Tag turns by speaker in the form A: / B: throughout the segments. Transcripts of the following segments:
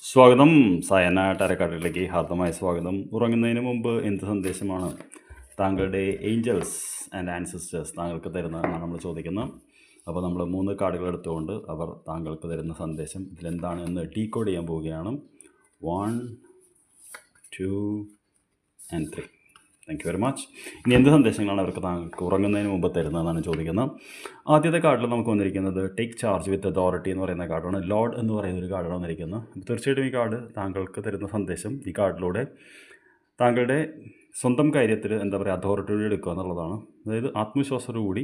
A: സ്വാഗതം. സയന ടരക്കാട്ടിലേക്ക് ഹാർദമായ സ്വാഗതം. ഉറങ്ങുന്നതിന് മുമ്പ് എന്ത് സന്ദേശമാണ് താങ്കളുടെ ഏഞ്ചൽസ് ആൻഡ് ആൻസിസ്റ്റേഴ്സ് താങ്കൾക്ക് തരുന്നതെന്നാണ് നമ്മൾ ചോദിക്കുന്നത്. അപ്പോൾ നമ്മൾ 3 കാർഡുകൾ എടുത്തുകൊണ്ട് അവർ താങ്കൾക്ക് തരുന്ന സന്ദേശം ഇതിലെന്താണ് എന്ന് ഡീകോഡ് ചെയ്യാൻ പോവുകയാണ്. 1, 2 and 3. Thank you very much. ഇനി എന്ത് സന്ദേശങ്ങളാണ് അവർക്ക് താങ്കൾക്ക് ഉറങ്ങുന്നതിന് മുമ്പ് തരുന്നതെന്നാണ് ചോദിക്കുന്നത്. ആദ്യത്തെ കാർഡിൽ നമുക്ക് വന്നിരിക്കുന്നത് ടേക്ക് ചാർജ് വിത്ത് അതോറിറ്റി എന്ന് പറയുന്ന കാർഡാണ്. ലോർഡ് എന്ന് പറയുന്ന ഒരു കാർഡാണ് വന്നിരിക്കുന്നത്. തീർച്ചയായിട്ടും ഈ കാർഡ് താങ്കൾക്ക് തരുന്ന സന്ദേശം ഈ കാർഡിലൂടെ താങ്കളുടെ സ്വന്തം കാര്യത്തിൽ എന്താ പറയുക അതോറിറ്റി എടുക്കുക എന്നുള്ളതാണ്. അതായത് ആത്മവിശ്വാസത്തോടുകൂടി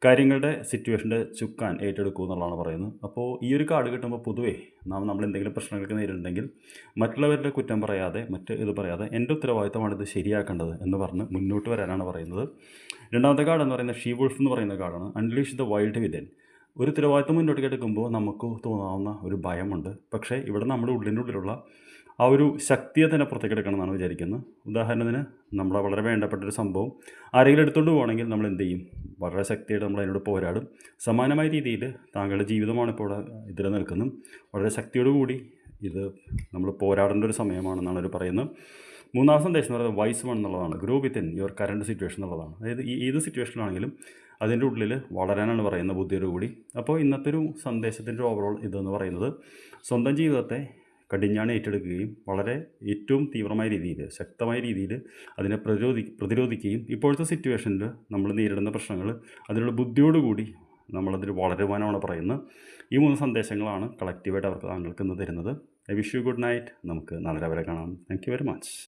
A: കാര്യങ്ങളുടെ സിറ്റുവേഷൻ്റെ ചുക്കാൻ ഏറ്റെടുക്കുക എന്നുള്ളതാണ് പറയുന്നത്. അപ്പോൾ ഈ ഒരു കാർഡ് കിട്ടുമ്പോൾ പൊതുവേ നമ്മൾ എന്തെങ്കിലും പ്രശ്നങ്ങൾക്ക് നേരിടുന്നുണ്ടെങ്കിൽ മറ്റുള്ളവരുടെ കുറ്റം പറയാതെ ഇത് പറയാതെ എൻ്റെ ഉത്തരവാദിത്തമാണ് ഇത് ശരിയാക്കേണ്ടത് എന്ന് പറഞ്ഞ് മുന്നോട്ട് വരാനാണ് പറയുന്നത്. രണ്ടാമത്തെ കാർഡ് എന്ന് പറയുന്നത് ഷീ വുൾഫ് എന്ന് പറയുന്ന കാർഡാണ്. Unleash the wild within. ഒരു ഉത്തരവാദിത്തം മുന്നോട്ട് എടുക്കുമ്പോൾ നമുക്ക് തോന്നാവുന്ന ഒരു ഭയമുണ്ട്. പക്ഷേ ഇവിടെ നമ്മുടെ ഉള്ളിലുള്ള ആ ഒരു ശക്തിയെ തന്നെ പുറത്തേക്ക് എടുക്കണം എന്നാണ് വിചാരിക്കുന്നത്. ഉദാഹരണത്തിന് നമ്മളെ വളരെ വേണ്ടപ്പെട്ടൊരു സംഭവം ആരെങ്കിലും എടുത്തുകൊണ്ട് പോകണമെങ്കിൽ നമ്മൾ എന്ത് ചെയ്യും? വളരെ ശക്തിയായിട്ട് നമ്മൾ അതിനോട് പോരാടും. സമാനമായ രീതിയിൽ താങ്കളുടെ ജീവിതമാണ് ഇപ്പോൾ ഇതിൽ നിൽക്കുന്നത്. വളരെ ശക്തിയോടുകൂടി ഇത് നമ്മൾ പോരാടേണ്ട ഒരു സമയമാണെന്നാണ് അവർ പറയുന്നത്. മൂന്നാം സന്ദേശം എന്ന് പറയുന്നത് വൈസ് വൺ എന്നുള്ളതാണ്. Grow within your current situation എന്നുള്ളതാണ്. അതായത് ഏത് സിറ്റുവേഷനാണെങ്കിലും അതിൻ്റെ ഉള്ളിൽ വളരാനാണ് പറയുന്നത് ബുദ്ധിയോടുകൂടി. അപ്പോൾ ഇന്നത്തെ ഒരു സന്ദേശത്തിൻ്റെ ഓവറോൾ ഇതെന്ന് പറയുന്നത് സ്വന്തം ജീവിതത്തെ കടിഞ്ഞാണ് ഏറ്റെടുക്കുകയും വളരെ ഏറ്റവും തീവ്രമായ രീതിയിൽ ശക്തമായ രീതിയിൽ അതിനെ പ്രതിരോധിക്കുകയും ഇപ്പോഴത്തെ സിറ്റുവേഷനിൽ നമ്മൾ നേരിടുന്ന പ്രശ്നങ്ങൾ അതിനുള്ള ബുദ്ധിയോടുകൂടി നമ്മളതിൽ വളരുവാനാണ് പറയുന്നത്. ഈ 3 സന്ദേശങ്ങളാണ് കളക്റ്റീവായിട്ട് താങ്കൾക്ക് ഇന്ന് തരുന്നത്. I wish you good night. നമുക്ക് നാളെ രാവിലെ കാണാം. Thank you very much.